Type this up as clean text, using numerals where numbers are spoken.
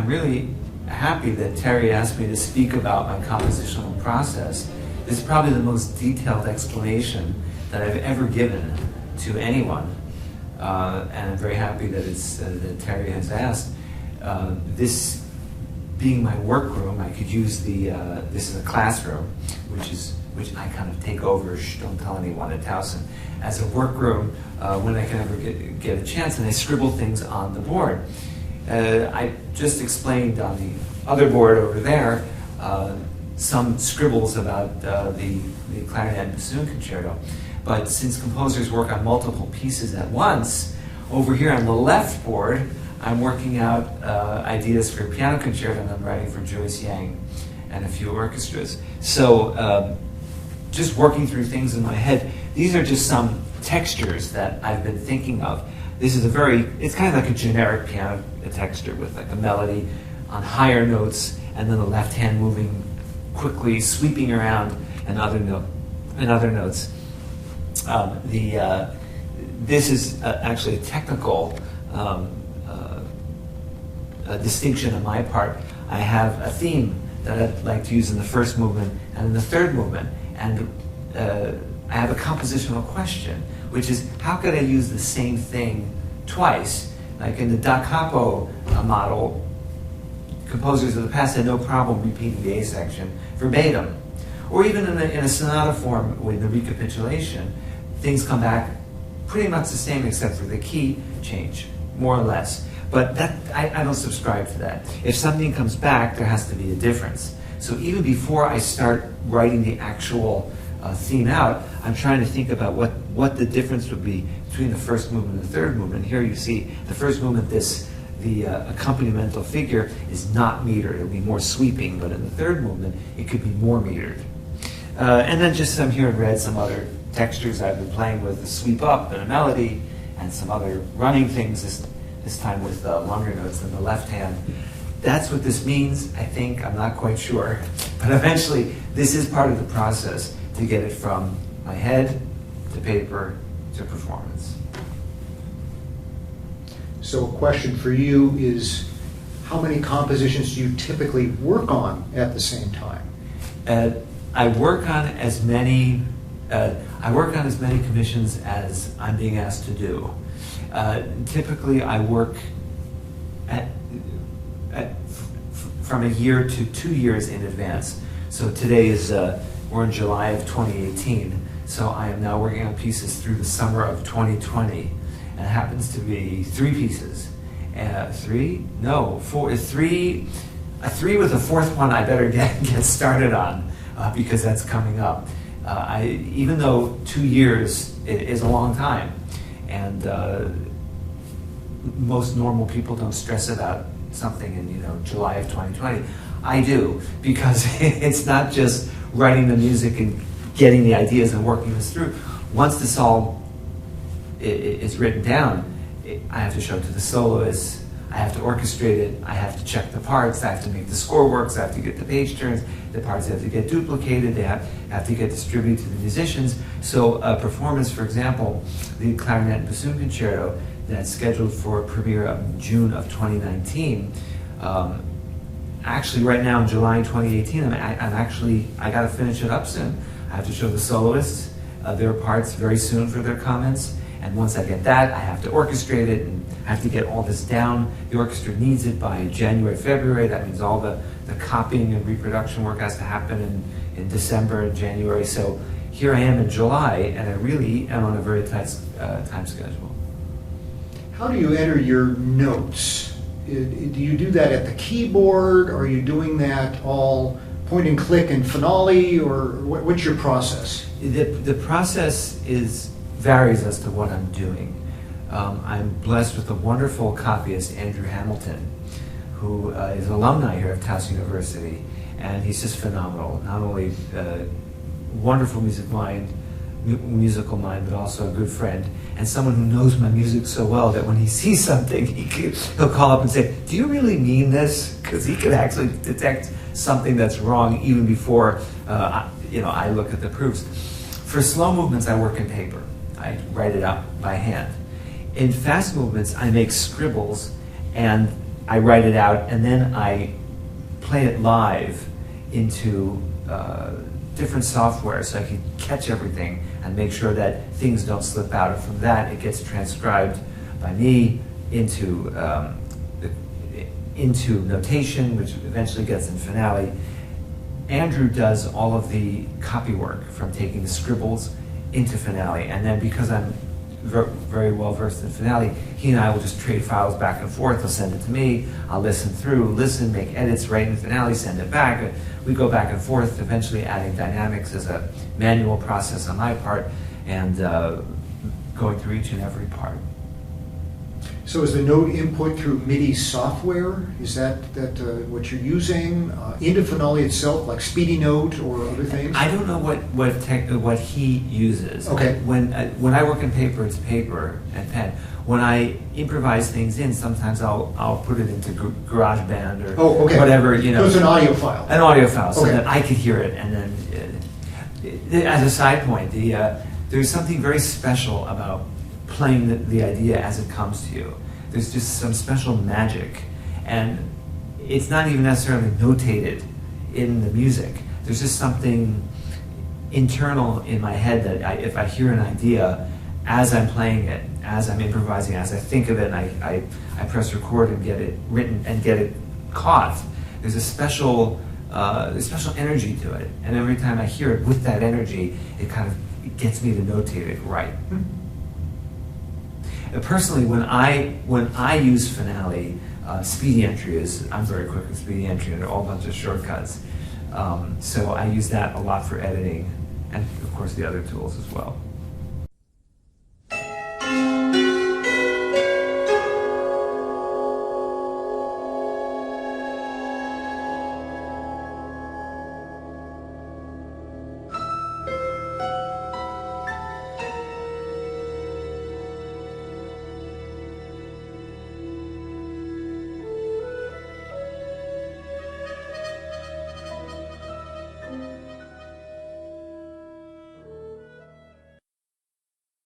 I'm really happy that Terry asked me to speak about my compositional process. This is probably the most detailed explanation that I've ever given to anyone. And I'm very happy that that Terry has asked. This being my workroom, I could use this is a classroom, which I kind of take over, don't tell anyone at Towson, as a workroom when I can ever get a chance, and I scribble things on the board. I just explained on the other board over there some scribbles about the clarinet and bassoon concerto. But since composers work on multiple pieces at once, over here on the left board, I'm working out ideas for a piano concerto, and I'm writing for Joyce Yang and a few orchestras. So just working through things in my head. These are just some textures that I've been thinking of. This is it's kind of like a generic piano texture with like a melody on higher notes, and then the left hand moving quickly, sweeping around, and other notes. This is actually a technical distinction on my part. I have a theme that I'd like to use in the first movement and in the third movement, and I have a compositional question, which is how could I use the same thing twice? Like in the da capo model, composers of the past had no problem repeating the A section verbatim. Or even in a sonata form with the recapitulation, things come back pretty much the same except for the key change, more or less. But I don't subscribe to that. If something comes back, there has to be a difference. So even before I start writing the actual theme out, I'm trying to think about what the difference would be between the first movement and the third movement. Here you see the first movement, the accompanimental figure is not metered. It'll be more sweeping, but in the third movement, it could be more metered. And then just some here in red, some other textures I've been playing with, a sweep up and a melody, and some other running things, this time with longer notes in the left hand. That's what this means, I think. I'm not quite sure. But eventually, this is part of the process to get it from my head to paper to performance. So a question for you is, how many compositions do you typically work on at the same time? I work on as many commissions as I'm being asked to do. Typically, I work from a year to 2 years in advance. So today is we're in July of 2018. So I am now working on pieces through the summer of 2020, and it happens to be 3 pieces. 4. A 3 with a 4th one I better get started on because that's coming up. Even though 2 years is a long time, and most normal people don't stress about something in July of 2020. I do, because it's not just writing the music and getting the ideas and working this through. Once this all is written down, I have to show it to the soloists, I have to orchestrate it, I have to check the parts, I have to make the score work, so I have to get the page turns, the parts have to get duplicated, they have to get distributed to the musicians. So a performance, for example, the clarinet and bassoon concerto that's scheduled for premiere of June of 2019, actually right now in July 2018, I got to finish it up soon. I have to show the soloists their parts very soon for their comments. And once I get that, I have to orchestrate it, and I have to get all this down. The orchestra needs it by January, February. That means all the copying and reproduction work has to happen in December and January. So here I am in July, and I really am on a very tight time schedule. How do you enter your notes? Do you do that at the keyboard? Are you doing that all point and click and finale, or what's your process? The process varies as to what I'm doing. I'm blessed with a wonderful copyist, Andrew Hamilton, who is an alumni here at Towson University, and he's just phenomenal. Not only wonderful musical mind, but also a good friend, and someone who knows my music so well that when he sees something, he'll call up and say, "Do you really mean this?" Because he can actually detect something that's wrong even before I look at the proofs. For slow movements, I work in paper. I write it up by hand. In fast movements, I make scribbles, and I write it out, and then I play it live into different software so I can catch everything and make sure that things don't slip out. And from that, it gets transcribed by me into notation, which eventually gets in Finale. Andrew does all of the copy work from taking the scribbles into Finale, and then because I'm very well versed in Finale, he and I will just trade files back and forth. He'll send it to me, I'll listen through, make edits, write in Finale, send it back. We go back and forth, eventually adding dynamics as a manual process on my part, and going through each and every part. So is the note input through MIDI software? Is that what you're using into Finale itself, like Speedy Note or other things? I don't know what he uses. Okay. When I work in paper, it's paper and pen. When I improvise things in, sometimes I'll put it into GarageBand or whatever, you know. So it's an audio file. An audio file, so Okay. that I could hear it. And then, as a side point, there's something very special about playing the idea as it comes to you. There's just some special magic, and it's not even necessarily notated in the music. There's just something internal in my head that if I hear an idea as I'm playing it, as I'm improvising, as I think of it, and I press record and get it written and get it caught, there's a special energy to it. And every time I hear it with that energy, it gets me to notate it right. Personally, when I use Finale, Speedy Entry I'm very quick with Speedy Entry, and there are all a bunch of shortcuts. So I use that a lot for editing, and of course the other tools as well.